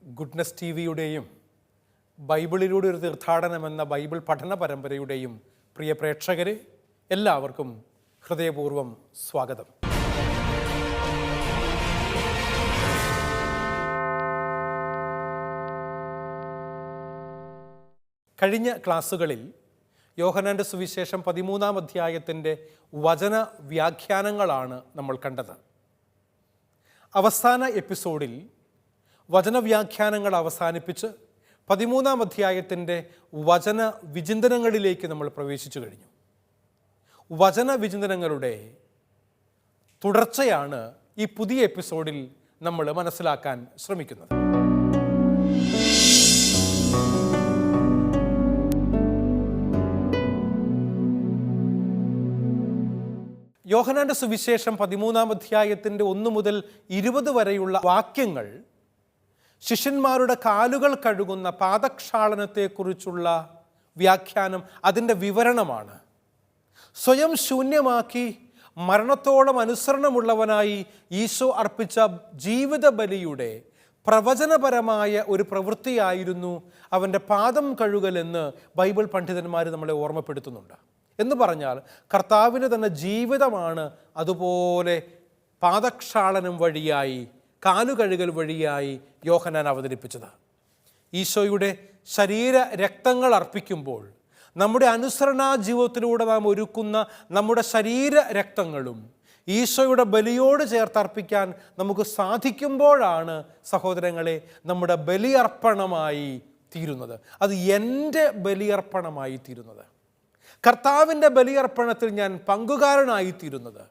Goodness T വിയുടെയും ബൈബിളിലൂടെ ഒരു തീർത്ഥാടനം എന്ന ബൈബിൾ പഠന പരമ്പരയുടെയും പ്രിയ പ്രേക്ഷകരെ എല്ലാവർക്കും ഹൃദയപൂർവ്വം സ്വാഗതം. കഴിഞ്ഞ ക്ലാസ്സുകളിൽ യോഹന്നാൻ്റെ സുവിശേഷം 13-ാം അധ്യായത്തിൻ്റെ വചന വ്യാഖ്യാനങ്ങളാണ് നമ്മൾ കണ്ടത്. അവസാന എപ്പിസോഡിൽ വചനവ്യാഖ്യാനങ്ങൾ അവസാനിപ്പിച്ച് 13-ാം അധ്യായത്തിൻ്റെ വചന വിചിന്തനങ്ങളിലേക്ക് നമ്മൾ പ്രവേശിച്ചു കഴിഞ്ഞു. വചന വിചിന്തനങ്ങളുടെ തുടർച്ചയാണ് ഈ പുതിയ എപ്പിസോഡിൽ നമ്മൾ മനസ്സിലാക്കാൻ ശ്രമിക്കുന്നത്. യോഹന്നാൻ്റെ സുവിശേഷം 13-ാം അധ്യായത്തിൻ്റെ 1 മുതൽ 20 വരെയുള്ള വാക്യങ്ങൾ ശിഷ്യന്മാരുടെ കാലുകൾ കഴുകുന്ന പാദക്ഷാളനത്തെക്കുറിച്ചുള്ള വ്യാഖ്യാനം, അതിൻ്റെ വിവരണമാണ്. സ്വയം ശൂന്യമാക്കി മരണത്തോളം അനുസരണമുള്ളവനായി ഈശോ അർപ്പിച്ച ജീവിത ബലിയുടെ പ്രവചനപരമായ ഒരു പ്രവൃത്തിയായിരുന്നു അവൻ്റെ പാദം കഴുകലെന്ന് ബൈബിൾ പണ്ഡിതന്മാർ നമ്മളെ ഓർമ്മപ്പെടുത്തുന്നുണ്ട്. എന്ന് പറഞ്ഞാൽ കർത്താവിൻ്റെ തന്നെ ജീവിതമാണ് അതുപോലെ പാദക്ഷാളനം വഴിയായി, കാലുകഴുകൽ വഴിയായി യോഹന്നാൻ അവതരിപ്പിച്ചത്. ഈശോയുടെ ശരീര രക്തങ്ങൾ അർപ്പിക്കുമ്പോൾ നമ്മുടെ അനുസരണാ ജീവിതത്തിലൂടെ നാം ഒരുക്കുന്ന നമ്മുടെ ശരീര രക്തങ്ങളും ഈശോയുടെ ബലിയോട് ചേർത്തർപ്പിക്കാൻ നമുക്ക് സാധിക്കുമ്പോഴാണ് സഹോദരങ്ങളെ നമ്മുടെ ബലിയർപ്പണമായി തീരുന്നത്. അത് എൻ്റെ ബലിയർപ്പണമായി തീരുന്നത്, കർത്താവിൻ്റെ ബലിയർപ്പണത്തിൽ ഞാൻ പങ്കുകാരനായിത്തീരുന്നത്.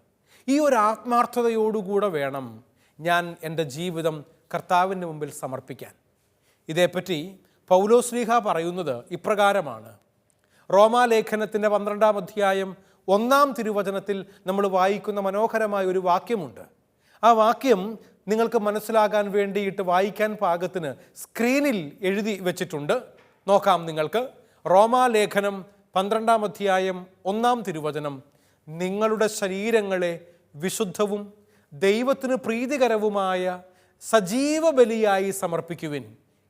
ഈ ഒരു ആത്മാർത്ഥതയോടുകൂടെ വേണം ഞാൻ എൻ്റെ ജീവിതം കർത്താവിൻ്റെ മുമ്പിൽ സമർപ്പിക്കാൻ. ഇതേപ്പറ്റി പൗലോസ്ലീഹ പറയുന്നത് ഇപ്രകാരമാണ്. റോമാലേഖനത്തിൻ്റെ 12-ാം അധ്യായം 1-ാം തിരുവചനത്തിൽ നമ്മൾ വായിക്കുന്ന മനോഹരമായ ഒരു വാക്യമുണ്ട്. ആ വാക്യം നിങ്ങൾക്ക് മനസ്സിലാകാൻ വേണ്ടിയിട്ട് വായിക്കാൻ പാകത്തിന് സ്ക്രീനിൽ എഴുതി വച്ചിട്ടുണ്ട്. നോക്കാം നിങ്ങൾക്ക്. റോമാലേഖനം 12-ാം അധ്യായം 1-ാം തിരുവചനം: നിങ്ങളുടെ ശരീരങ്ങളെ വിശുദ്ധവും ദൈവത്തിന് പ്രീതികരവുമായ സജീവ ബലിയായി സമർപ്പിക്കുവിൻ.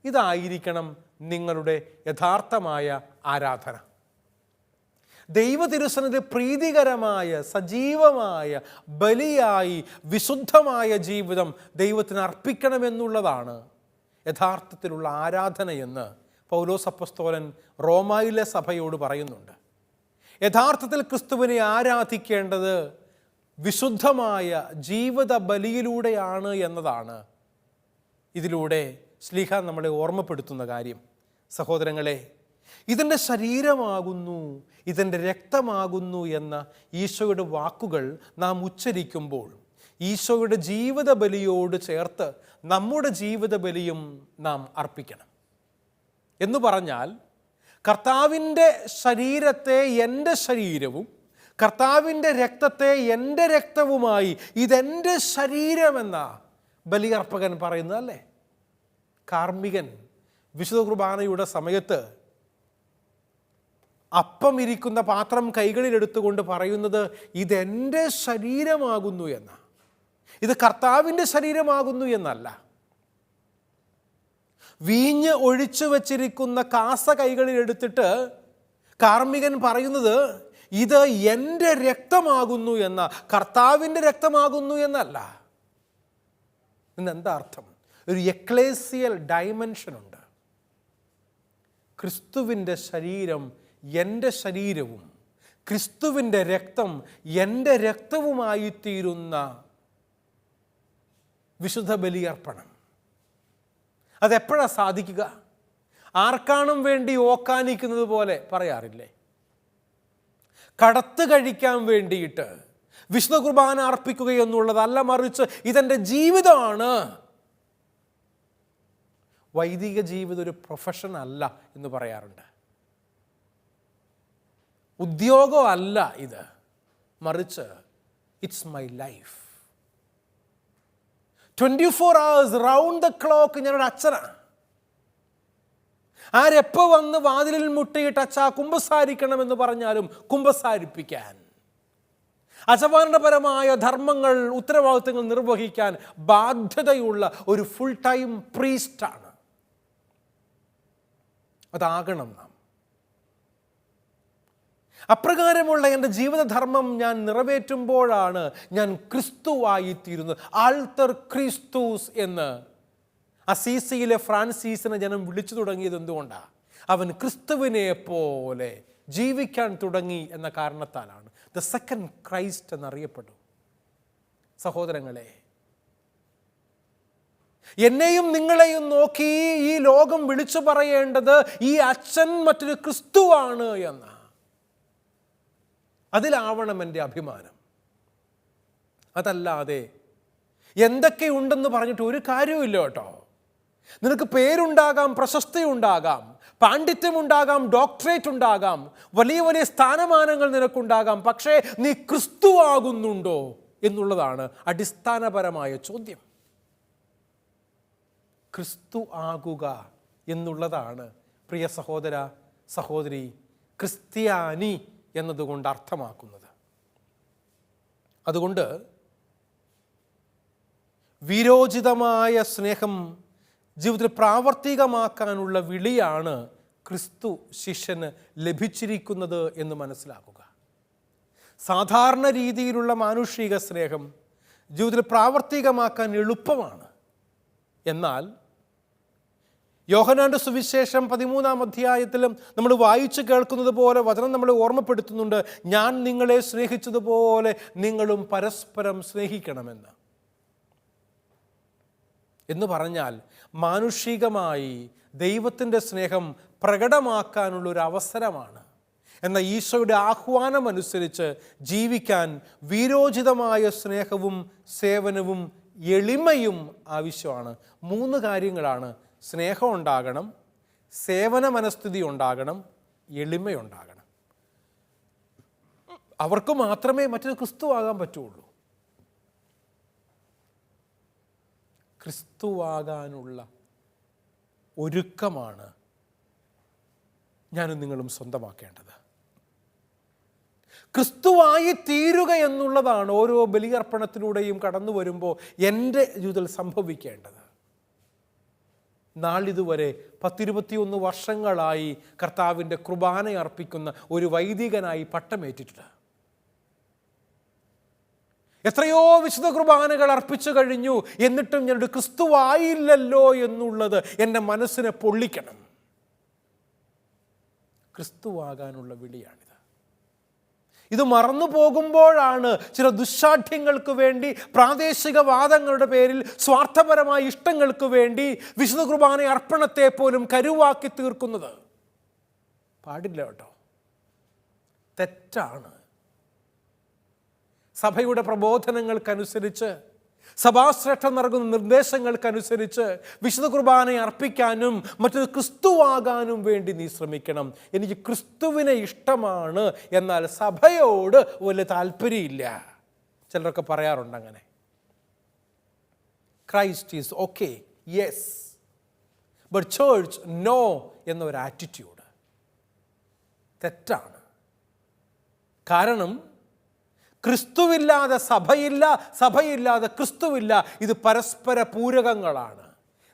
ഇതായിരിക്കണം നിങ്ങളുടെ യഥാർത്ഥമായ ആരാധന. ദൈവ തിരുസന്നിധി പ്രീതികരമായ സജീവമായ ബലിയായി വിശുദ്ധമായ ജീവിതം ദൈവത്തിന് അർപ്പിക്കണമെന്നുള്ളതാണ് യഥാർത്ഥത്തിലുള്ള ആരാധനയെന്ന് പൗലോസ് അപ്പോസ്തലൻ റോമായിലെ സഭയോട് പറയുന്നുണ്ട്. യഥാർത്ഥത്തിൽ ക്രിസ്തുവിനെ ആരാധിക്കേണ്ടത് വിശുദ്ധമായ ജീവിത ബലിയിലൂടെയാണ് എന്നതാണ് ഇതിലൂടെ ശ്ലീഹ നമ്മളെ ഓർമ്മപ്പെടുത്തുന്ന കാര്യം. സഹോദരങ്ങളെ, ഇതെൻ്റെ ശരീരമാകുന്നു, ഇതെൻ്റെ രക്തമാകുന്നു എന്ന ഈശോയുടെ വാക്കുകൾ നാം ഉച്ചരിക്കുമ്പോൾ ഈശോയുടെ ജീവിത ബലിയോട് ചേർത്ത് നമ്മുടെ ജീവിത ബലിയും നാം അർപ്പിക്കണം. എന്ന് പറഞ്ഞാൽ കർത്താവിൻ്റെ ശരീരത്തെ എൻ്റെ ശരീരവും കർത്താവിൻ്റെ രക്തത്തെ എൻ്റെ രക്തവുമായി ഇതെൻ്റെ ശരീരമെന്ന ബലിയർപ്പകൻ പറയുന്നതല്ലേ. കാർമ്മികൻ വിശുദ്ധ കുർബാനയുടെ സമയത്ത് അപ്പം ഇരിക്കുന്ന പാത്രം കൈകളിലെടുത്തുകൊണ്ട് പറയുന്നത് ഇതെൻ്റെ ശരീരമാകുന്നു എന്ന, ഇത് കർത്താവിൻ്റെ ശരീരമാകുന്നു എന്നല്ല. വീഞ്ഞ് ഒഴിച്ചു വച്ചിരിക്കുന്ന കാസ കൈകളിൽ എടുത്തിട്ട് കാർമ്മികൻ പറയുന്നത് ഇത് എൻ്റെ രക്തമാകുന്നു എന്ന, കർത്താവിൻ്റെ രക്തമാകുന്നു എന്നല്ല. ഇന്നെന്താ അർത്ഥം? ഒരു എക്ലേസിയൽ ഡയമെൻഷൻ ഉണ്ട്. ക്രിസ്തുവിൻ്റെ ശരീരം എൻ്റെ ശരീരവും ക്രിസ്തുവിൻ്റെ രക്തം എൻ്റെ രക്തവുമായിത്തീരുന്ന വിശുദ്ധ ബലിയർപ്പണം. അതെപ്പോഴാണ് സാധിക്കുക? ആർക്കാണും വേണ്ടി ഓക്കാനിക്കുന്നത് പോലെ പറയാറില്ലേ? കടത്ത് കഴിക്കാൻ വേണ്ടിയിട്ട് വിശുദ്ധ കുർബാന അർപ്പിക്കുക എന്നുള്ളതല്ല, മറിച്ച് ഇതെൻ്റെ ജീവിതമാണ്. വൈദിക ജീവിതം ഒരു പ്രൊഫഷൻ അല്ല എന്ന് പറയാറുണ്ട്. ഉദ്യോഗമല്ല ഇത്, മറിച്ച് it's my life. 24 hours round the clock ഞാനൊരു അച്ഛനാണ്. ആരെപ്പോൾ വന്ന് വാതിലിൽ മുട്ടിയിട്ട് അച്ഛാ കുമ്പസാരിക്കണമെന്ന് പറഞ്ഞാലും കുമ്പസാരിപ്പിക്കാൻ, അജപാലനപരമായ ധർമ്മങ്ങൾ, ഉത്തരവാദിത്തങ്ങൾ നിർവഹിക്കാൻ ബാധ്യതയുള്ള ഒരു ഫുൾ ടൈം പ്രീസ്റ്റാണ്. അതാകണം നാം. അപ്രകാരമുള്ള എൻ്റെ ജീവിതധർമ്മം ഞാൻ നിറവേറ്റുമ്പോഴാണ് ഞാൻ ക്രിസ്തുവായിത്തീരുന്നത്. ആൾട്ടർ ക്രിസ്തുസ് എന്ന് അസീസിയിലെ ഫ്രാൻസിസിനെ ജനം വിളിച്ചു തുടങ്ങിയത് എന്തുകൊണ്ടാണ്? അവൻ ക്രിസ്തുവിനെ പോലെ ജീവിക്കാൻ തുടങ്ങി എന്ന കാരണത്താലാണ്. ദ സെക്കൻഡ് ക്രൈസ്റ്റ് എന്നറിയപ്പെടും. സഹോദരങ്ങളെ, എന്നെയും നിങ്ങളെയും നോക്കി ഈ ലോകം വിളിച്ചു പറയേണ്ടത് ഈ അച്ഛൻ മറ്റൊരു ക്രിസ്തുവാണ് എന്ന്. അതിലാവണം എൻ്റെ അഭിമാനം. അതല്ലാതെ എന്തൊക്കെയുണ്ടെന്ന് പറഞ്ഞിട്ട് ഒരു കാര്യവുമില്ല കേട്ടോ. നിനക്ക് പേരുണ്ടാകാം, പ്രശസ്തി ഉണ്ടാകാം, പാണ്ഡിത്യമുണ്ടാകാം, ഡോക്ടറേറ്റ് ഉണ്ടാകാം, വലിയ വലിയ സ്ഥാനമാനങ്ങൾ നിനക്കുണ്ടാകാം. പക്ഷേ നീ ക്രിസ്തുവാകുന്നുണ്ടോ എന്നുള്ളതാണ് അടിസ്ഥാനപരമായ ചോദ്യം. ക്രിസ്തു ആകുക എന്നുള്ളതാണ് പ്രിയ സഹോദര സഹോദരി ക്രിസ്ത്യാനി എന്നതുകൊണ്ട് അർത്ഥമാക്കുന്നത്. അതുകൊണ്ട് വിരോചിതമായ സ്നേഹം ജീവിതത്തിൽ പ്രാവർത്തികമാക്കാനുള്ള വിളിയാണ് ക്രിസ്തു ശിഷ്യന് ലഭിച്ചിരിക്കുന്നത് എന്ന് മനസ്സിലാക്കുക. സാധാരണ രീതിയിലുള്ള മാനുഷിക സ്നേഹം ജീവിതത്തിൽ പ്രാവർത്തികമാക്കാൻ എളുപ്പമാണ്. എന്നാൽ യോഹന്നാന്റെ സുവിശേഷം 13-ാം അധ്യായത്തിലും നമ്മൾ വായിച്ചു കേൾക്കുന്നത് പോലെ വചനം നമ്മളെ ഓർമ്മപ്പെടുത്തുന്നുണ്ട്, ഞാൻ നിങ്ങളെ സ്നേഹിച്ചതുപോലെ നിങ്ങളും പരസ്പരം സ്നേഹിക്കണമെന്ന്. എന്ന് പറഞ്ഞാൽ മാനുഷികമായി ദൈവത്തിൻ്റെ സ്നേഹം പ്രകടമാക്കാനുള്ളൊരു അവസരമാണ്. എന്നാൽ ഈശോയുടെ ആഹ്വാനം അനുസരിച്ച് ജീവിക്കാൻ വീരോചിതമായ സ്നേഹവും സേവനവും എളിമയും ആവശ്യമാണ്. 3 കാര്യങ്ങളാണ്: സ്നേഹം ഉണ്ടാകണം, സേവന മനസ്ഥിതി ഉണ്ടാകണം, എളിമയുണ്ടാകണം. അവർക്ക് മാത്രമേ മറ്റൊരു ക്രിസ്തുവാകാൻ പറ്റുള്ളൂ. ക്രിസ്തുവാകാനുള്ള ഒരുക്കമാണ് ഞാനും നിങ്ങളും സ്വന്തമാക്കേണ്ടത്. ക്രിസ്തുവായി തീരുക എന്നുള്ളതാണ് ഓരോ ബലിയർപ്പണത്തിലൂടെയും കടന്നു വരുമ്പോൾ എൻ്റെ ജീവിതത്തിൽ സംഭവിക്കേണ്ടത്. നാളിതുവരെ 10-21 വർഷങ്ങളായി കർത്താവിൻ്റെ കുർബാന അർപ്പിക്കുന്ന ഒരു വൈദികനായി പട്ടമേറ്റിട്ടുണ്ട്. എത്രയോ വിശുദ്ധ കുർബാനകൾ അർപ്പിച്ചു കഴിഞ്ഞു. എന്നിട്ടും ഞാനൊരു ക്രിസ്തുവായില്ലല്ലോ എന്നുള്ളത് എൻ്റെ മനസ്സിനെ പൊള്ളിക്കണം. ക്രിസ്തുവാകാനുള്ള വിളിയാണിത്. ഇത് മറന്നു പോകുമ്പോഴാണ് ചില ദുശ്ശാഠ്യങ്ങൾക്ക് വേണ്ടി, പ്രാദേശികവാദങ്ങളുടെ പേരിൽ, സ്വാർത്ഥപരമായ ഇഷ്ടങ്ങൾക്ക് വേണ്ടി വിശുദ്ധ കുർബാന അർപ്പണത്തെ പോലും കരുവാക്കി തീർക്കുന്നത്. പാടില്ല കേട്ടോ, തെറ്റാണ്. സഭയുടെ പ്രബോധനങ്ങൾക്കനുസരിച്ച്, സഭാശ്രേഷ്ഠം നൽകുന്ന നിർദ്ദേശങ്ങൾക്കനുസരിച്ച് വിശുദ്ധ കുർബാനയെ അർപ്പിക്കാനും മറ്റൊരു ക്രിസ്തുവാകാനും വേണ്ടി നീ ശ്രമിക്കണം. എനിക്ക് ക്രിസ്തുവിനെ ഇഷ്ടമാണ്, എന്നാൽ സഭയോട് വലിയ താല്പര്യമില്ല. ചിലരൊക്കെ പറയാറുണ്ട് അങ്ങനെ. Christ is okay, yes, but church no എന്നൊരു ആറ്റിറ്റ്യൂഡ് തെറ്റാണ്. കാരണം ക്രിസ്തുവില്ലാതെ സഭയില്ല, സഭയില്ലാതെ ക്രിസ്തുവില്ല. ഇത് പരസ്പര പൂരകങ്ങളാണ്.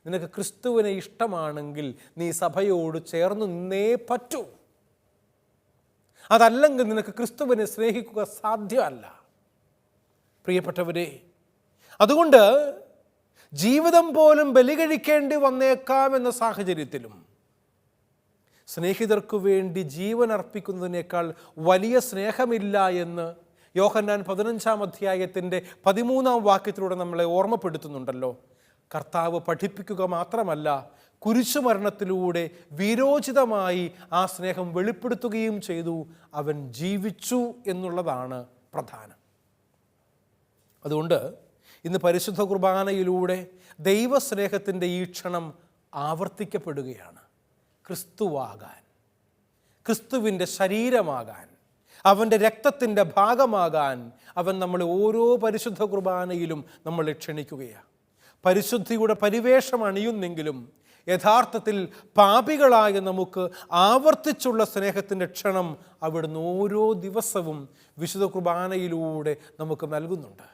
നിനക്ക് ക്രിസ്തുവിനെ ഇഷ്ടമാണെങ്കിൽ നീ സഭയോട് ചേർന്ന് നിന്നേ പറ്റൂ. അതല്ലെങ്കിൽ നിനക്ക് ക്രിസ്തുവിനെ സ്നേഹിക്കുക സാധ്യമല്ല. പ്രിയപ്പെട്ടവരെ, അതുകൊണ്ട് ജീവിതം പോലും ബലി കഴിക്കേണ്ടി വന്നേക്കാം എന്ന സാഹചര്യത്തിലും സ്നേഹിതർക്കു വേണ്ടി ജീവൻ അർപ്പിക്കുന്നതിനേക്കാൾ വലിയ സ്നേഹമില്ല എന്ന് യോഹന്നാൻ 15-ാം അധ്യായത്തിൻ്റെ 13-ാം വാക്യത്തിലൂടെ നമ്മളെ ഓർമ്മപ്പെടുത്തുന്നുണ്ടല്ലോ. കർത്താവ് പഠിപ്പിക്കുക മാത്രമല്ല, കുരിശുമരണത്തിലൂടെ വീരോചിതമായി ആ സ്നേഹം വെളിപ്പെടുത്തുകയും ചെയ്തു. അവൻ ജീവിച്ചു എന്നുള്ളതാണ് പ്രധാനം. അതുകൊണ്ട് ഇന്ന് പരിശുദ്ധ കുർബാനയിലൂടെ ദൈവസ്നേഹത്തിൻ്റെ ഈ ക്ഷണം ആവർത്തിക്കപ്പെടുകയാണ്. ക്രിസ്തുവാകാൻ, ക്രിസ്തുവിൻ്റെ ശരീരമാകാൻ, അവൻ്റെ രക്തത്തിൻ്റെ ഭാഗമാകാൻ അവൻ നമ്മളെ ഓരോ പരിശുദ്ധ കുർബാനയിലും നമ്മളെ ക്ഷണിക്കുകയാണ്. പരിശുദ്ധിയുടെ പരിവേഷം അണിയുന്നെങ്കിലും യഥാർത്ഥത്തിൽ പാപികളായ നമുക്ക് ആവർത്തിച്ചുള്ള സ്നേഹത്തിൻ്റെ ക്ഷണം അവിടുന്ന് ഓരോ ദിവസവും വിശുദ്ധ കുർബാനയിലൂടെ നമുക്ക് നൽകുന്നുണ്ട്.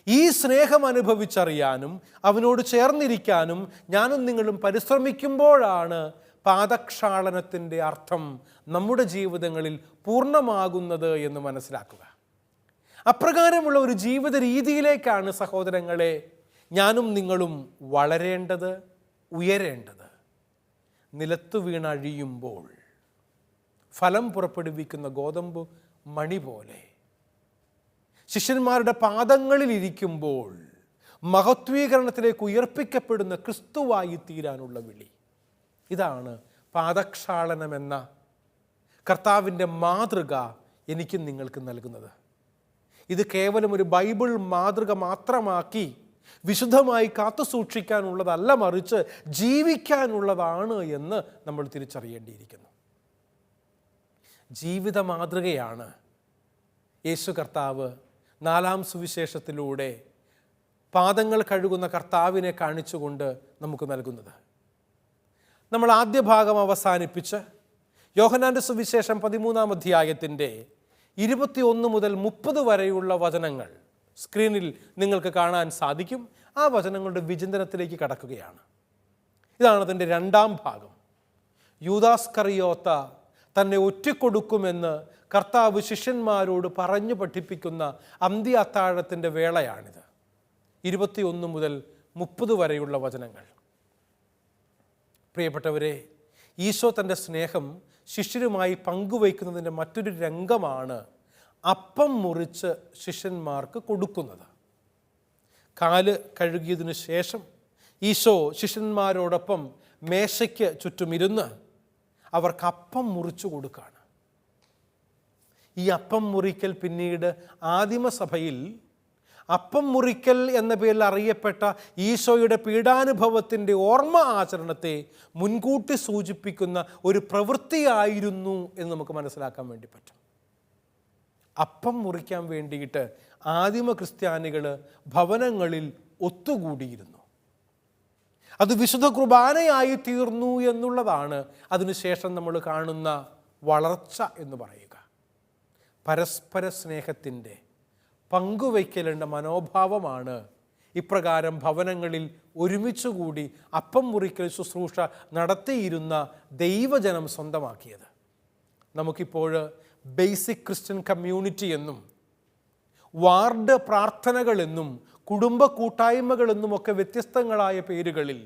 ഈ സ്നേഹം അനുഭവിച്ചറിയാനും അവനോട് ചേർന്നിരിക്കാനും ഞാനും നിങ്ങളും പരിശ്രമിക്കുമ്പോഴാണ് പാദക്ഷാളനത്തിൻ്റെ അർത്ഥം നമ്മുടെ ജീവിതങ്ങളിൽ പൂർണ്ണമാകുന്നത് എന്ന് മനസ്സിലാക്കുക. അപ്രകാരമുള്ള ഒരു ജീവിത രീതിയിലേക്കാണ് സഹോദരങ്ങളെ ഞാനും നിങ്ങളും വളരേണ്ടത്, ഉയരേണ്ടത്. നിലത്തു വീണഴിയുമ്പോൾ ഫലം പുറപ്പെടുവിക്കുന്ന ഗോതമ്പ് മണി പോലെ ശിഷ്യന്മാരുടെ പാദങ്ങളിൽ ഇരിക്കുമ്പോൾ മഹത്വീകരണത്തിലേക്ക് ഉയർപ്പിക്കപ്പെടുന്ന ക്രിസ്തുവായി തീരാനുള്ള വിളി. ഇതാണ് പാദക്ഷാളനമെന്ന കർത്താവിൻ്റെ മാതൃക എനിക്കും നിങ്ങൾക്ക് നൽകുന്നത്. ഇത് കേവലം ഒരു ബൈബിൾ മാതൃക മാത്രമാക്കി വിശുദ്ധമായി കാത്തു സൂക്ഷിക്കാനുള്ളതല്ല, മറിച്ച് ജീവിക്കാനുള്ളതാണ് എന്ന് നമ്മൾ തിരിച്ചറിയേണ്ടിയിരിക്കുന്നു. ജീവിത മാതൃകയാണ് യേശു കർത്താവ് 4-ാം സുവിശേഷത്തിലൂടെ പാദങ്ങൾ കഴുകുന്ന കർത്താവിനെ കാണിച്ചുകൊണ്ട് നമുക്ക് നൽകുന്നത്. നമ്മൾ ആദ്യ ഭാഗം അവസാനിപ്പിച്ച് യോഹന്നാൻ്റെ സുവിശേഷം 13-ാം അധ്യായത്തിൻ്റെ 21 മുതൽ 30 വരെയുള്ള വചനങ്ങൾ സ്ക്രീനിൽ നിങ്ങൾക്ക് കാണാൻ സാധിക്കും. ആ വചനങ്ങളുടെ വിചിന്തനത്തിലേക്ക് കടക്കുകയാണ്. ഇതാണ് അതിൻ്റെ 2-ാം ഭാഗം. യൂദാസ്കറിയോത്ത തന്നെ ഒറ്റിക്കൊടുക്കുമെന്ന് കർത്താവ് ശിഷ്യന്മാരോട് പറഞ്ഞു പഠിപ്പിക്കുന്ന അന്ത്യ അത്താഴത്തിൻ്റെ വേളയാണിത്. 21 മുതൽ 30 വരെയുള്ള വചനങ്ങൾ. പ്രിയപ്പെട്ടവരെ, ഈശോ തൻ്റെ സ്നേഹം ശിഷ്യരുമായി പങ്കുവയ്ക്കുന്നതിൻ്റെ മറ്റൊരു രംഗമാണ് അപ്പം മുറിച്ച് ശിഷ്യന്മാർക്ക് കൊടുക്കുന്നത്. കാല് കഴുകിയതിനു ശേഷം ഈശോ ശിഷ്യന്മാരോടൊപ്പം മേശയ്ക്ക് ചുറ്റുമിരുന്ന് അവർക്ക് അപ്പം മുറിച്ചു കൊടുക്കുകയാണ്. ഈ അപ്പം മുറിക്കൽ പിന്നീട് ആദിമസഭയിൽ അപ്പം മുറിക്കൽ എന്ന പേരിൽ അറിയപ്പെട്ട ഈശോയുടെ പീഡാനുഭവത്തിൻ്റെ ഓർമ്മ ആചരണത്തെ മുൻകൂട്ടി സൂചിപ്പിക്കുന്ന ഒരു പ്രവൃത്തിയായിരുന്നു എന്ന് നമുക്ക് മനസ്സിലാക്കാൻ വേണ്ടി പറ്റും. അപ്പം മുറിക്കാൻ വേണ്ടിയിട്ട് ആദിമ ക്രിസ്ത്യാനികൾ ഭവനങ്ങളിൽ ഒത്തുകൂടിയിരുന്നു. അത് വിശുദ്ധ കുർബാനയായി തീർന്നു എന്നുള്ളതാണ് അതിനുശേഷം നമ്മൾ കാണുന്ന വളർച്ച എന്ന് പറയുക. പരസ്പര സ്നേഹത്തിൻ്റെ പങ്കുവയ്ക്കലേണ്ട മനോഭാവമാണ് ഇപ്രകാരം ഭവനങ്ങളിൽ ഒരുമിച്ചുകൂടി അപ്പം മുറിക്കൽ ശുശ്രൂഷ നടത്തിയിരുന്ന ദൈവജനം സ്വന്തമാക്കിയത്. നമുക്കിപ്പോൾ ബേസിക് ക്രിസ്ത്യൻ കമ്മ്യൂണിറ്റി എന്നും വാർഡ് പ്രാർത്ഥനകളെന്നും കുടുംബ കൂട്ടായ്മകളെന്നും ഒക്കെ വ്യത്യസ്തങ്ങളായ പേരുകളിൽ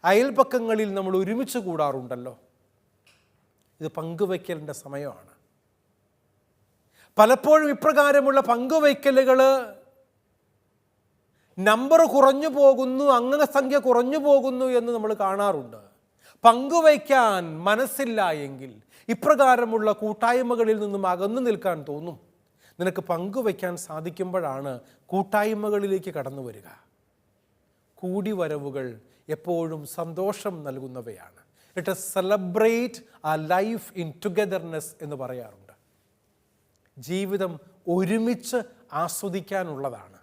അയൽപക്കങ്ങളിൽ നമ്മൾ ഒരുമിച്ച് കൂടാറുണ്ടല്ലോ. ഇത് പങ്കുവയ്ക്കലിൻ്റെ സമയമാണ്. പലപ്പോഴും ഇപ്രകാരമുള്ള പങ്കുവയ്ക്കലുകൾ നമ്പർ കുറഞ്ഞു പോകുന്നു, അംഗസംഖ്യ കുറഞ്ഞു പോകുന്നു എന്ന് നമ്മൾ കാണാറുണ്ട്. പങ്കുവയ്ക്കാൻ മനസ്സില്ല എങ്കിൽ ഇപ്രകാരമുള്ള കൂട്ടായ്മകളിൽ നിന്നും അകന്നു നിൽക്കാൻ തോന്നും. നിനക്ക് പങ്കുവയ്ക്കാൻ സാധിക്കുമ്പോഴാണ് കൂട്ടായ്മകളിലേക്ക് കടന്നു വരിക. കൂടിവരവുകൾ എപ്പോഴും സന്തോഷം നൽകുന്നവയാണ്. Let us celebrate our life in togetherness എന്ന് പറയാറുണ്ട്. ജീവിതം ഒരുമിച്ച് ആസ്വദിക്കാനുള്ളതാണ്.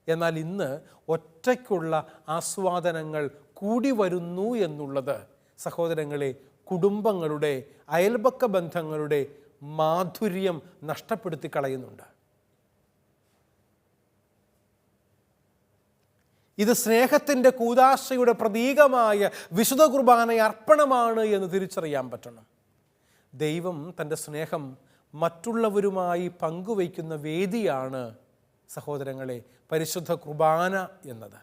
എന്നാൽ ഇന്ന് ഒറ്റയ്ക്കുള്ള ആസ്വാദനങ്ങൾ കൂടി വരുന്നു എന്നുള്ളത് സഹോദരങ്ങളെ കുടുംബങ്ങളുടെ അയൽപക്ക ബന്ധങ്ങളുടെ മാധുര്യം നഷ്ടപ്പെടുത്തി കളയുന്നുണ്ട്. ഇത് സ്നേഹത്തിൻ്റെ കൂദാശയുടെ പ്രതീകമായ വിശുദ്ധ കുർബാന അർപ്പണമാണ് എന്ന് തിരിച്ചറിയാൻ പറ്റണം. ദൈവം തൻ്റെ സ്നേഹം മറ്റുള്ളവരുമായി പങ്കുവയ്ക്കുന്ന വേദിയാണ് സഹോദരങ്ങളെ പരിശുദ്ധ കുർബാന എന്നത്.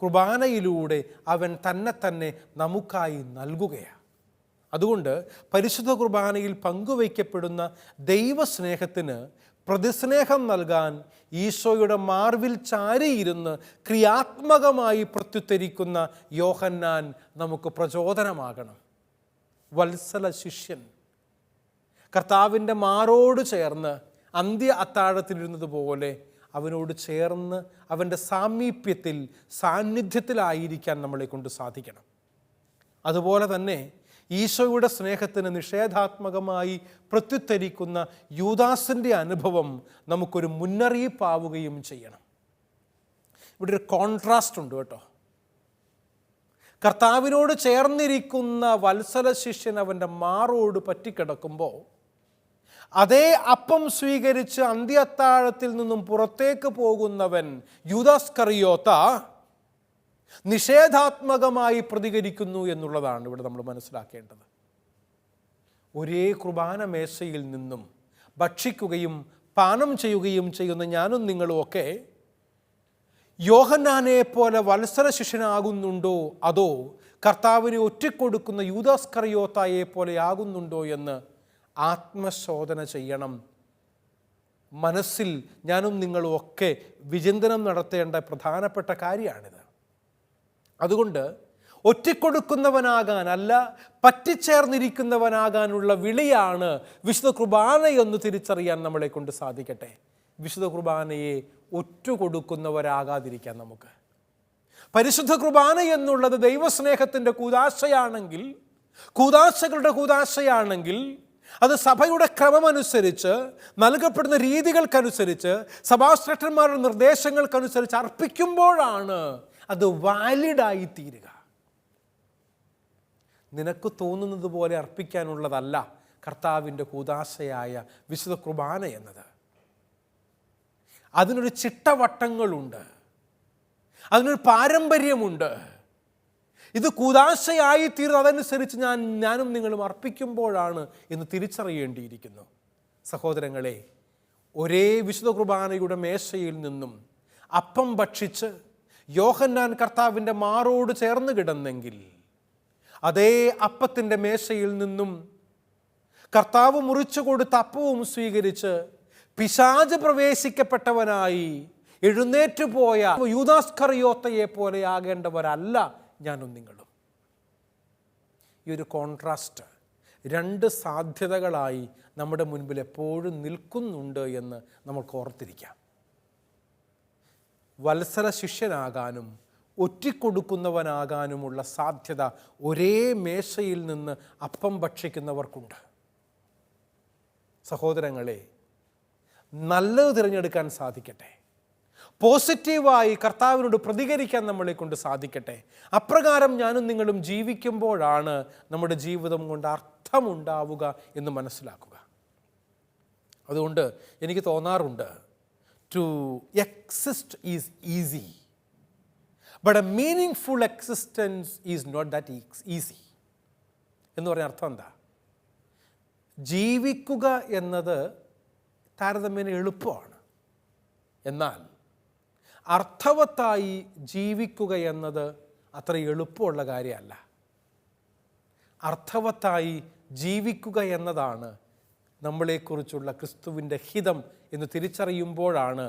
കുർബാനയിലൂടെ അവൻ തന്നെ നമുക്കായി നൽകുകയാണ്. അതുകൊണ്ട് പരിശുദ്ധ കുർബാനയിൽ പങ്കുവയ്ക്കപ്പെടുന്ന ദൈവസ്നേഹത്തിന് പ്രതിസ്നേഹം നൽകാൻ ഈശോയുടെ മാർവിൽ ചാരിയിരുന്ന് ക്രിയാത്മകമായി പ്രത്യുത്തരിക്കുന്ന യോഹന്നാൻ നമുക്ക് പ്രചോദനമാകണം. വത്സല ശിഷ്യൻ കർത്താവിൻ്റെ മാറോട് ചേർന്ന് അന്ത്യ അത്താഴത്തിലിരുന്നത് പോലെ അവനോട് ചേർന്ന് അവൻ്റെ സാമീപ്യത്തിൽ സാന്നിധ്യത്തിലായിരിക്കാൻ നമ്മളെ കൊണ്ട് സാധിക്കണം. അതുപോലെ തന്നെ ഈശോയുടെ സ്നേഹത്തിന് നിഷേധാത്മകമായി പ്രത്യുത്തരിക്കുന്ന യൂദാസിൻ്റെ അനുഭവം നമുക്കൊരു മുന്നറിയിപ്പാവുകയും ചെയ്യണം. ഇവിടെ ഒരു കോൺട്രാസ്റ്റ് ഉണ്ട് കേട്ടോ. കർത്താവിനോട് ചേർന്നിരിക്കുന്ന വത്സല ശിഷ്യൻ അവൻ്റെ മാറോട് പറ്റിക്കിടക്കുമ്പോൾ അതേ അപ്പം സ്വീകരിച്ച് അന്ത്യ അത്താഴത്തിൽ നിന്നും പുറത്തേക്ക് പോകുന്നവൻ യൂദാസ്കറിയോത്ത നിഷേധാത്മകമായി പ്രതികരിക്കുന്നു എന്നുള്ളതാണ് ഇവിടെ നമ്മൾ മനസ്സിലാക്കേണ്ടത്. ഒരേ കുർബാന മേശയിൽ നിന്നും ഭക്ഷിക്കുകയും പാനം ചെയ്യുകയും ചെയ്യുന്ന ഞാനും നിങ്ങളും ഒക്കെ യോഹന്നാനെ പോലെ വത്സര ശിഷ്യനാകുന്നുണ്ടോ, അതോ കർത്താവിനെ ഒറ്റിക്കൊടുക്കുന്ന യൂദാസ്കറിയോത്തായെ പോലെ ആകുന്നുണ്ടോ എന്ന് ആത്മശോധന ചെയ്യണം. മനസ്സിൽ ഞാനും നിങ്ങളും ഒക്കെ വിചിന്തനം നടത്തേണ്ട പ്രധാനപ്പെട്ട കാര്യമാണിത്. അതുകൊണ്ട് ഒറ്റിക്കൊടുക്കുന്നവനാകാൻ അല്ല, പറ്റിച്ചേർന്നിരിക്കുന്നവനാകാനുള്ള വിളിയാണ് വിശുദ്ധ കുർബാന എന്ന് തിരിച്ചറിയാൻ നമ്മളെ കൊണ്ട് സാധിക്കട്ടെ. വിശുദ്ധ കുർബാനയെ ഒറ്റുകൊടുക്കുന്നവരാകാതിരിക്കാൻ നമുക്ക്. പരിശുദ്ധ കുർബാന എന്നുള്ളത് ദൈവസ്നേഹത്തിൻ്റെ കൂദാശയാണെങ്കിൽ, കൂദാശകളുടെ കൂദാശയാണെങ്കിൽ, അത് സഭയുടെ ക്രമമനുസരിച്ച് നൽകപ്പെടുന്ന രീതികൾക്കനുസരിച്ച് സഭാശ്രേഷ്ഠന്മാരുടെ നിർദ്ദേശങ്ങൾക്കനുസരിച്ച് അർപ്പിക്കുമ്പോഴാണ് അത് വാലിഡായി തീരുക. നിനക്ക് തോന്നുന്നത് പോലെ അർപ്പിക്കാനുള്ളതല്ല കർത്താവിൻ്റെ കൂദാശയായ വിശുദ്ധ കുർബാന എന്നത്. അതിനൊരു ചിട്ടവട്ടങ്ങളുണ്ട്, അതിനൊരു പാരമ്പര്യമുണ്ട്. ഇത് കൂദാശയായി തീർന്ന് അതനുസരിച്ച് ഞാനും നിങ്ങളും അർപ്പിക്കുമ്പോഴാണ് എന്ന് തിരിച്ചറിയേണ്ടിയിരിക്കുന്നു. സഹോദരങ്ങളെ, ഒരേ വിശുദ്ധ കുർബാനയുടെ മേശയിൽ നിന്നും അപ്പം ഭക്ഷിച്ച് യോഹന്നാൻ കർത്താവിൻ്റെ മാറോട് ചേർന്ന് കിടന്നെങ്കിൽ, അതേ അപ്പത്തിൻ്റെ മേശയിൽ നിന്നും കർത്താവ് മുറിച്ചു കൊടുത്ത അപ്പവും സ്വീകരിച്ച് പിശാച് പ്രവേശിക്കപ്പെട്ടവനായി എഴുന്നേറ്റ് പോയ യൂദാസ്കറിയോത്തയെ പോലെ ആകേണ്ടവരല്ല ഞാനും നിങ്ങളും. ഈ ഒരു കോൺട്രാസ്റ്റ്, രണ്ട് സാധ്യതകളായി നമ്മുടെ മുൻപിൽ എപ്പോഴും നിൽക്കുന്നുണ്ട് എന്ന് നമുക്ക് ഓർത്തിരിക്കാം. വത്സര ശിഷ്യനാകാനും ഒറ്റിക്കൊടുക്കുന്നവനാകാനുമുള്ള സാധ്യത ഒരേ മേശയിൽ നിന്ന് അപ്പം ഭക്ഷിക്കുന്നവർക്കുണ്ട്. സഹോദരങ്ങളെ, നല്ലത് തിരഞ്ഞെടുക്കാൻ സാധിക്കട്ടെ. പോസിറ്റീവായി കർത്താവിനോട് പ്രതികരിക്കാൻ നമ്മളെ കൊണ്ട് സാധിക്കട്ടെ. അപ്രകാരം ഞാനും നിങ്ങളും ജീവിക്കുമ്പോഴാണ് നമ്മുടെ ജീവിതം കൊണ്ട് അർത്ഥമുണ്ടാവുക എന്ന് മനസ്സിലാക്കുക. അതുകൊണ്ട് എനിക്ക് തോന്നാറുണ്ട്, to exist is easy, but a meaningful existence is not that easy എന്ന് പറഞ്ഞ അർത്ഥം എന്താ? ജീവിക്കുക എന്നത് താരതമ്യേന എളുപ്പമാണ്, എന്നാൽ അർത്ഥവത്തായി ജീവിക്കുക എന്നത് അത്ര എളുപ്പമുള്ള കാര്യമല്ല. അർത്ഥവത്തായി ജീവിക്കുക എന്നതാണ് നമ്മളെക്കുറിച്ചുള്ള ക്രിസ്തുവിൻ്റെ ഹിതം എന്ന് തിരിച്ചറിയുമ്പോഴാണ്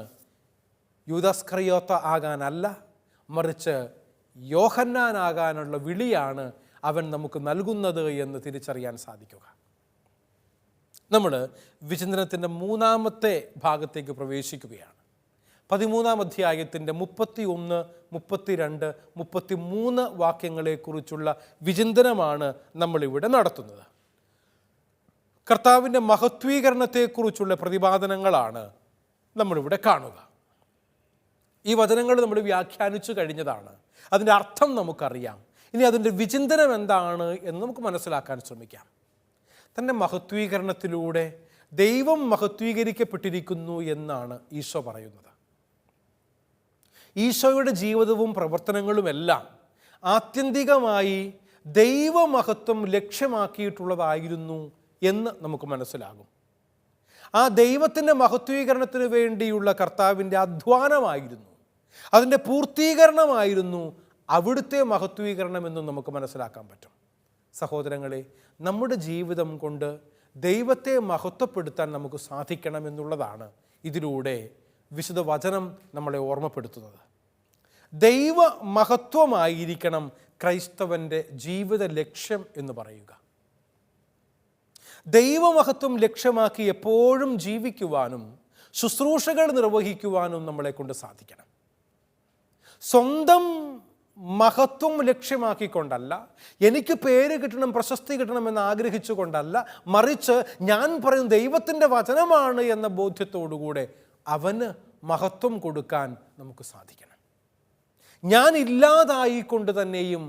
യൂദാസ്കറിയോത്ത ആകാനല്ല, മറിച്ച് യോഹന്നാനാകാനുള്ള വിളിയാണ് അവൻ നമുക്ക് നൽകുന്നത് എന്ന് തിരിച്ചറിയാൻ സാധിക്കുക. നമ്മൾ വിചിന്തനത്തിൻ്റെ മൂന്നാമത്തെ ഭാഗത്തേക്ക് പ്രവേശിക്കുകയാണ്. 13-ാം അധ്യായത്തിൻ്റെ 31, 32, 33 വാക്യങ്ങളെക്കുറിച്ചുള്ള വിചിന്തനമാണ് നമ്മളിവിടെ നടത്തുന്നത്. കർത്താവിൻ്റെ മഹത്വീകരണത്തെക്കുറിച്ചുള്ള പ്രതിപാദനങ്ങളാണ് നമ്മളിവിടെ കാണുക. ഈ വചനങ്ങൾ നമ്മൾ വ്യാഖ്യാനിച്ചു കഴിഞ്ഞതാണ്, അതിൻ്റെ അർത്ഥം നമുക്കറിയാം. ഇനി അതിൻ്റെ വിചിന്തനം എന്താണ് എന്ന് നമുക്ക് മനസ്സിലാക്കാൻ ശ്രമിക്കാം. തൻ്റെ മഹത്വീകരണത്തിലൂടെ ദൈവം മഹത്വീകരിക്കപ്പെട്ടിരിക്കുന്നു എന്നാണ് ഈശോ പറയുന്നത്. ഈശോയുടെ ജീവിതവും പ്രവർത്തനങ്ങളുമെല്ലാം ആത്യന്തികമായി ദൈവമഹത്വം ലക്ഷ്യമാക്കിയിട്ടുള്ളതായിരുന്നു എന്ന് നമുക്ക് മനസ്സിലാകും. ആ ദൈവത്തിൻ്റെ മഹത്വീകരണത്തിന് വേണ്ടിയുള്ള കർത്താവിൻ്റെ അധ്വാനമായിരുന്നു, അതിൻ്റെ പൂർത്തീകരണമായിരുന്നു അവിടുത്തെ മഹത്വീകരണം എന്നും നമുക്ക് മനസ്സിലാക്കാൻ പറ്റും. സഹോദരങ്ങളെ, നമ്മുടെ ജീവിതം കൊണ്ട് ദൈവത്തെ മഹത്വപ്പെടുത്താൻ നമുക്ക് സാധിക്കണമെന്നുള്ളതാണ് ഇതിലൂടെ വിശുദ്ധ വചനം നമ്മളെ ഓർമ്മപ്പെടുത്തുന്നത്. ദൈവ മഹത്വമായിരിക്കണം ക്രൈസ്തവൻ്റെ ജീവിത ലക്ഷ്യം എന്ന് പറയുക. ദൈവമഹത്വം ലക്ഷ്യമാക്കി എപ്പോഴും ജീവിക്കുവാനും ശുശ്രൂഷകൾ നിർവഹിക്കുവാനും നമ്മളെ കൊണ്ട് സാധിക്കണം. സ്വന്തം മഹത്വം ലക്ഷ്യമാക്കിക്കൊണ്ടല്ല, എനിക്ക് പേര് കിട്ടണം, പ്രശസ്തി കിട്ടണമെന്ന് ആഗ്രഹിച്ചുകൊണ്ടല്ല, മറിച്ച് ഞാൻ പറയുന്ന ദൈവത്തിൻ്റെ വചനമാണ് എന്ന ബോധ്യത്തോടുകൂടെ അവന് മഹത്വം കൊടുക്കാൻ നമുക്ക് സാധിക്കണം. ഞാൻ ഇല്ലാതായിക്കൊണ്ട് തന്നെയും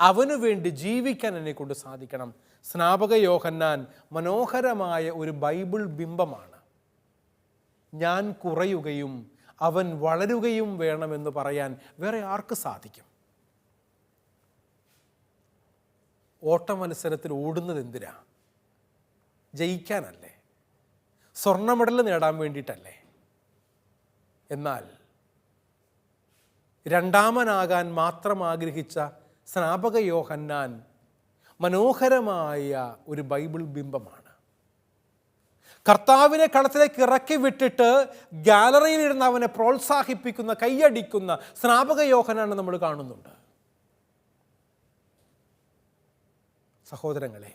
അവനു വേണ്ടി ജീവിക്കാൻ എന്നെക്കൊണ്ട് സാധിക്കണം. സ്നാപക യോഹന്നാൻ മനോഹരമായ ഒരു ബൈബിൾ ബിംബമാണ്. ഞാൻ കുറയുകയും അവൻ വളരുകയും വേണമെന്ന് പറയാൻ വേറെ ആർക്ക് സാധിക്കും? ഓട്ട മത്സരത്തിൽ ഓടുന്നത് എന്തിനാ? ജയിക്കാനല്ലേ? സ്വർണ്ണ മെഡൽ നേടാൻ വേണ്ടിയിട്ടല്ലേ? എന്നാൽ രണ്ടാമനാകാൻ മാത്രം ആഗ്രഹിച്ച സ്നാപക യോഹന്നാൻ മനോഹരമായ ഒരു ബൈബിൾ ബിംബമാണ്. കർത്താവിനെ കളത്തിലേക്ക് ഇറക്കി വിട്ടിട്ട് ഗാലറിയിലിരുന്ന് അവനെ പ്രോത്സാഹിപ്പിക്കുന്ന, കൈയടിക്കുന്ന സ്നാപക യോഹന്നാനെ നമ്മൾ കാണുന്നുണ്ട്. സഹോദരങ്ങളെ,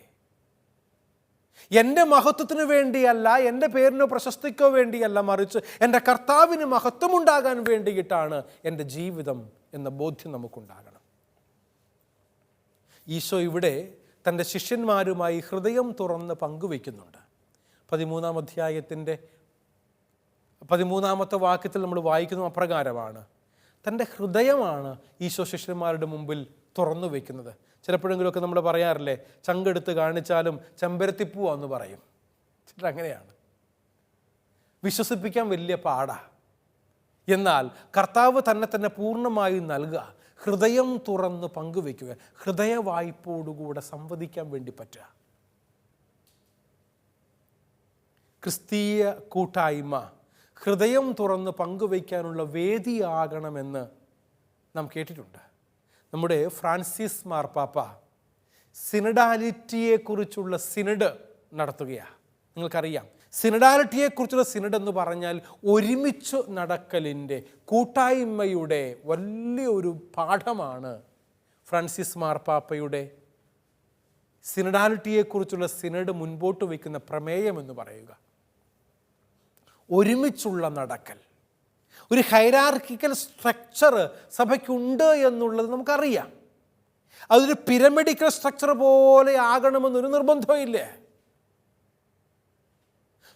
എൻ്റെ മഹത്വത്തിന് വേണ്ടിയല്ല, എൻ്റെ പേരിനോ പ്രശസ്തിക്കോ വേണ്ടിയല്ല, മറിച്ച് എൻ്റെ കർത്താവിന് മഹത്വമുണ്ടാകാൻ വേണ്ടിയിട്ടാണ് എൻ്റെ ജീവിതം എന്ന ബോധ്യം നമുക്കുണ്ടാകണം. ഈശോ ഇവിടെ തൻ്റെ ശിഷ്യന്മാരുമായി ഹൃദയം തുറന്ന് പങ്കുവയ്ക്കുന്നുണ്ട്. 13-ാം അധ്യായത്തിൻ്റെ 13-ാമത്തെ വാക്യത്തിൽ നമ്മൾ വായിക്കുന്ന അപ്രകാരമാണ്. തൻ്റെ ഹൃദയമാണ് ഈശോ ശിഷ്യന്മാരുടെ മുമ്പിൽ തുറന്നു വയ്ക്കുന്നത്. ചിലപ്പോഴെങ്കിലുമൊക്കെ നമ്മൾ പറയാറില്ലേ, ചങ്കെടുത്ത് കാണിച്ചാലും ചെമ്പരത്തിപ്പൂവാന്ന് പറയും. അങ്ങനെയാണ്. വിശ്വസിപ്പിക്കാൻ വലിയ പാടാ. എന്നാൽ കർത്താവ് തന്നെ പൂർണ്ണമായി നൽകുക, ഹൃദയം തുറന്ന് പങ്കുവെക്കുക, ഹൃദയ വായ്പോടുകൂടെ സംവദിക്കാൻ വേണ്ടി പറ്റുക. ക്രിസ്തീയ കൂട്ടായ്മ ഹൃദയം തുറന്ന് പങ്കുവയ്ക്കാനുള്ള വേദിയാകണമെന്ന് നാം കേട്ടിട്ടുണ്ട്. നമ്മുടെ ഫ്രാൻസിസ് മാർപ്പാപ്പ സിനഡാലിറ്റിയെക്കുറിച്ചുള്ള സിനഡ് നടത്തുകയാണ്. നിങ്ങൾക്കറിയാം, സിനഡാലിറ്റിയെക്കുറിച്ചുള്ള സിനഡ് എന്ന് പറഞ്ഞാൽ ഒരുമിച്ച് നടക്കലിൻ്റെ, കൂട്ടായ്മയുടെ വലിയൊരു പാഠമാണ് ഫ്രാൻസിസ് മാർപ്പാപ്പയുടെ സിനഡാലിറ്റിയെക്കുറിച്ചുള്ള സിനഡ് മുൻപോട്ട് വയ്ക്കുന്ന പ്രമേയം എന്ന് പറയുക. ഒരുമിച്ചുള്ള നടക്കൽ, ഒരു ഹൈറാർക്കിക്കൽ സ്ട്രക്ചർ സഭയ്ക്കുണ്ട് എന്നുള്ളത് നമുക്കറിയാം. അതൊരു പിരമിഡിക്കൽ സ്ട്രക്ചർ പോലെ ആകണമെന്നൊരു നിർബന്ധമില്ല.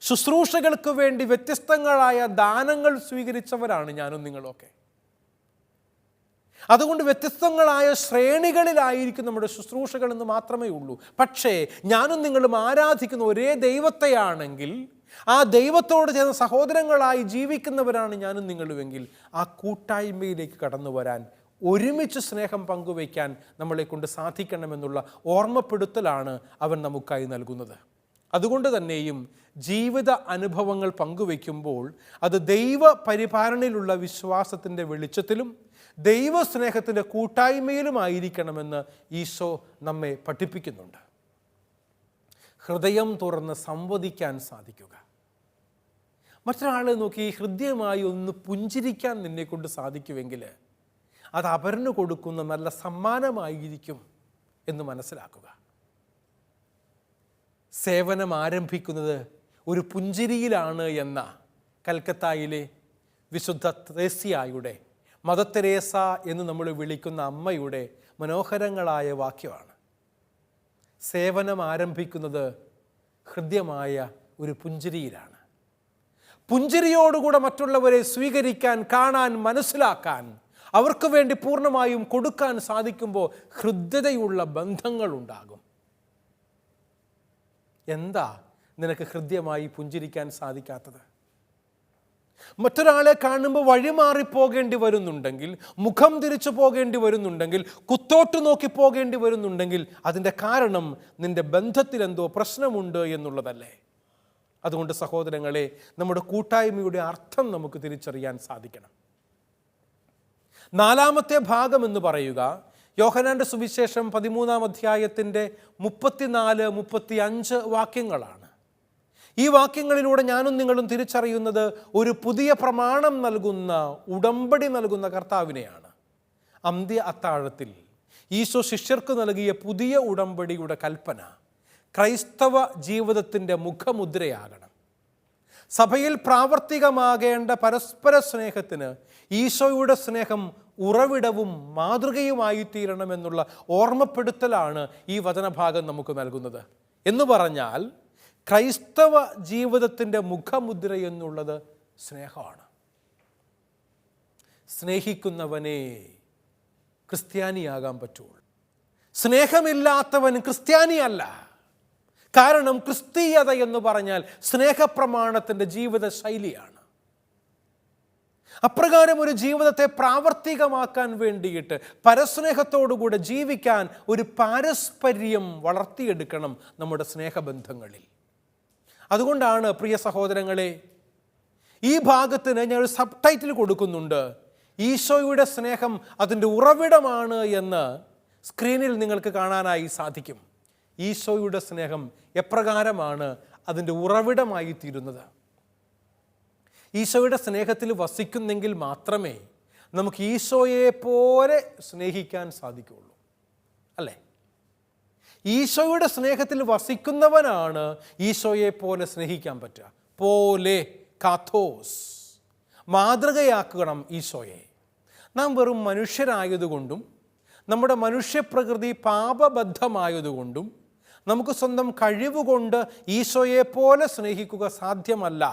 ശുശ്രൂഷകൾക്ക് വേണ്ടി വ്യത്യസ്തങ്ങളായ ദാനങ്ങൾ സ്വീകരിച്ചവരാണ് ഞാനും നിങ്ങളൊക്കെ. അതുകൊണ്ട് വ്യത്യസ്തങ്ങളായ ശ്രേണികളിലായിരിക്കും നമ്മുടെ ശുശ്രൂഷകൾ എന്ന് മാത്രമേ ഉള്ളൂ. പക്ഷേ ഞാനും നിങ്ങളും ആരാധിക്കുന്ന ഒരേ ദൈവത്തെയാണെങ്കിൽ, ആ ദൈവത്തോട് ചേർന്ന സഹോദരങ്ങളായി ജീവിക്കുന്നവരാണ് ഞാനും നിങ്ങളുമെങ്കിൽ, ആ കൂട്ടായ്മയിലേക്ക് കടന്നു വരാൻ, ഒരുമിച്ച് സ്നേഹം പങ്കുവയ്ക്കാൻ നമ്മളെ കൊണ്ട് സാധിക്കണമെന്നുള്ള ഓർമ്മപ്പെടുത്തലാണ് അവൻ നമുക്കായി നൽകുന്നത്. അതുകൊണ്ട് തന്നെയും ജീവിത അനുഭവങ്ങൾ പങ്കുവയ്ക്കുമ്പോൾ അത് ദൈവ പരിപാലനയിലുള്ള വിശ്വാസത്തിൻ്റെ വെളിച്ചത്തിലും ദൈവസ്നേഹത്തിൻ്റെ കൂട്ടായ്മയിലുമായിരിക്കണമെന്ന് ഈശോ നമ്മെ പഠിപ്പിക്കുന്നുണ്ട്. ഹൃദയം തുറന്ന് സംവദിക്കാൻ സാധിക്കുക, മറ്റൊരാളെ നോക്കി ഹൃദ്യമായി ഒന്ന് പുഞ്ചിരിക്കാൻ നിന്നെക്കൊണ്ട് സാധിക്കുമെങ്കിൽ അത് അവരന് കൊടുക്കുന്ന നല്ല സമ്മാനമായിരിക്കും എന്ന് മനസ്സിലാക്കുക. സേവനം ആരംഭിക്കുന്നത് ഒരു പുഞ്ചിരിയിലാണ് എന്ന കൽക്കത്തായിലെ വിശുദ്ധ ത്രേസ്യായുടെ, മദർ തെരേസ എന്ന് നമ്മൾ വിളിക്കുന്ന അമ്മയുടെ മനോഹരങ്ങളായ വാക്യമാണ്. സേവനം ആരംഭിക്കുന്നത് ഹൃദ്യമായ ഒരു പുഞ്ചിരിയിലാണ്. പുഞ്ചിരിയോടുകൂടെ മറ്റുള്ളവരെ സ്വീകരിക്കാൻ, കാണാൻ, മനസ്സിലാക്കാൻ, അവർക്ക് വേണ്ടി പൂർണ്ണമായും കൊടുക്കാൻ സാധിക്കുമ്പോൾ ഹൃദ്യതയുള്ള ബന്ധങ്ങളുണ്ടാകും. എന്താ നിനക്ക് ഹൃദ്യമായി പുഞ്ചിരിക്കാൻ സാധിക്കാത്തത്? മറ്റൊരാളെ കാണുമ്പോൾ വഴിമാറിപ്പോകേണ്ടി വരുന്നുണ്ടെങ്കിൽ, മുഖം തിരിച്ചു പോകേണ്ടി വരുന്നുണ്ടെങ്കിൽ, കുത്തോട്ട് നോക്കി പോകേണ്ടി വരുന്നുണ്ടെങ്കിൽ അതിൻ്റെ കാരണം നിന്റെ ബന്ധത്തിൽ എന്തോ പ്രശ്നമുണ്ട് എന്നുള്ളതല്ലേ? അതുകൊണ്ട് സഹോദരങ്ങളെ, നമ്മുടെ കൂട്ടായ്മയുടെ അർത്ഥം നമുക്ക് തിരിച്ചറിയാൻ സാധിക്കണം. 4-ാമത്തെ ഭാഗം എന്ന് പറയുക യോഹന്നാന്റെ സുവിശേഷം 13-ാം അധ്യായത്തിൻ്റെ 34-35 വാക്യങ്ങളാണ്. ഈ വാക്യങ്ങളിലൂടെ ഞാനും നിങ്ങളും തിരിച്ചറിയുന്നത് ഒരു പുതിയ പ്രമാണം നൽകുന്ന, ഉടമ്പടി നൽകുന്ന കർത്താവിനെയാണ്. അന്ത്യ അത്താഴത്തിൽ ഈശോ ശിഷ്യർക്ക് നൽകിയ പുതിയ ഉടമ്പടിയുടെ കൽപ്പന ക്രൈസ്തവ ജീവിതത്തിൻ്റെ മുഖമുദ്രയാകണം. സഭയിൽ പ്രാവർത്തികമാകേണ്ട പരസ്പര സ്നേഹത്തിന് ഈശോയുടെ സ്നേഹം ഉറവിടവും മാതൃകയുമായി തീരണമെന്നുള്ള ഓർമ്മപ്പെടുത്തലാണ് ഈ വചനഭാഗം നമുക്ക് നൽകുന്നത്. എന്ന് പറഞ്ഞാൽ ക്രൈസ്തവ ജീവിതത്തിൻ്റെ മുഖമുദ്ര എന്നുള്ളത് സ്നേഹമാണ്. സ്നേഹിക്കുന്നവനെ ക്രിസ്ത്യാനിയാകാൻ പറ്റുള്ളൂ. സ്നേഹമില്ലാത്തവൻ ക്രിസ്ത്യാനിയല്ല. കാരണം ക്രിസ്തീയത എന്ന് പറഞ്ഞാൽ സ്നേഹപ്രമാണത്തിൻ്റെ ജീവിത ശൈലിയാണ്. അപ്രകാരം ഒരു ജീവിതത്തെ പ്രാവർത്തികമാക്കാൻ വേണ്ടിയിട്ട് പരസ്നേഹത്തോടുകൂടെ ജീവിക്കാൻ ഒരു പാരസ്പര്യം വളർത്തിയെടുക്കണം നമ്മുടെ സ്നേഹബന്ധങ്ങളിൽ. അതുകൊണ്ടാണ് പ്രിയ സഹോദരങ്ങളെ, ഈ ഭാഗത്തിന് ഞാൻ ഒരു സബ് ടൈറ്റിൽ കൊടുക്കുന്നുണ്ട്, ഈശോയുടെ സ്നേഹം അതിൻ്റെ ഉറവിടമാണ് എന്ന് സ്ക്രീനിൽ നിങ്ങൾക്ക് കാണാനായി സാധിക്കും. ഈശോയുടെ സ്നേഹം എപ്രകാരമാണ് അതിൻ്റെ ഉറവിടമായി തീരുന്നത്? ഈശോയുടെ സ്നേഹത്തിൽ വസിക്കുന്നെങ്കിൽ മാത്രമേ നമുക്ക് ഈശോയെ പോലെ സ്നേഹിക്കാൻ സാധിക്കുകയുള്ളൂ, അല്ലേ? ഈശോയുടെ സ്നേഹത്തിൽ വസിക്കുന്നവനാണ് ഈശോയെ പോലെ സ്നേഹിക്കാൻ പറ്റുക. പോലെ, കാഥോസ്, മാതൃകയാക്കണം ഈശോയെ. നാം വെറും മനുഷ്യരായതുകൊണ്ടും നമ്മുടെ മനുഷ്യപ്രകൃതി പാപബദ്ധമായതുകൊണ്ടും നമുക്ക് സ്വന്തം കഴിവുകൊണ്ട് ഈശോയെ പോലെ സ്നേഹിക്കുക സാധ്യമല്ല.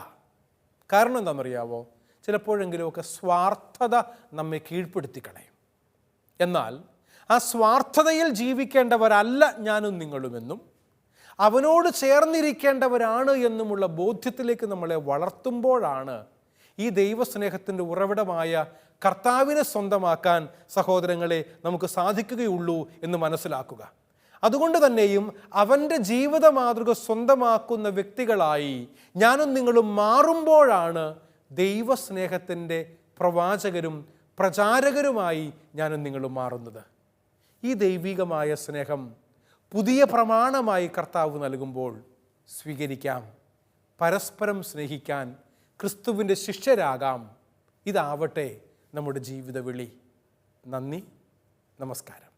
കാരണം എന്താണെന്നറിയാവോ? ചിലപ്പോഴെങ്കിലുമൊക്കെ സ്വാർത്ഥത നമ്മെ കീഴ്പ്പെടുത്തി കളയും. എന്നാൽ ആ സ്വാർത്ഥതയിൽ ജീവിക്കേണ്ടവരല്ല ഞാനും നിങ്ങളുമെന്നും അവനോട് ചേർന്നിരിക്കേണ്ടവരാണ് എന്നുമുള്ള ബോധ്യത്തിലേക്ക് നമ്മളെ വളർത്തുമ്പോഴാണ് ഈ ദൈവസ്നേഹത്തിൻ്റെ ഉറവിടമായ കർത്താവിനെ സ്വന്തമാക്കാൻ സഹോദരങ്ങളെ നമുക്ക് സാധിക്കുകയുള്ളൂ എന്ന് മനസ്സിലാക്കുക. അതുകൊണ്ട് തന്നെയും അവൻ്റെ ജീവിത മാതൃക സ്വന്തമാക്കുന്ന വ്യക്തികളായി ഞാനും നിങ്ങളും മാറുമ്പോഴാണ് ദൈവസ്നേഹത്തിൻ്റെ പ്രവാചകരും പ്രചാരകരുമായി ഞാനും നിങ്ങളും മാറുന്നത്. ഈ ദൈവികമായ സ്നേഹം പുതിയ പ്രമാണമായി കർത്താവ് നൽകുമ്പോൾ സ്വീകരിക്കാം. പരസ്പരം സ്നേഹിക്കാൻ ക്രിസ്തുവിൻ്റെ ശിഷ്യരാകാം. ഇതാവട്ടെ നമ്മുടെ ജീവിത വിളി. നന്ദി, നമസ്കാരം.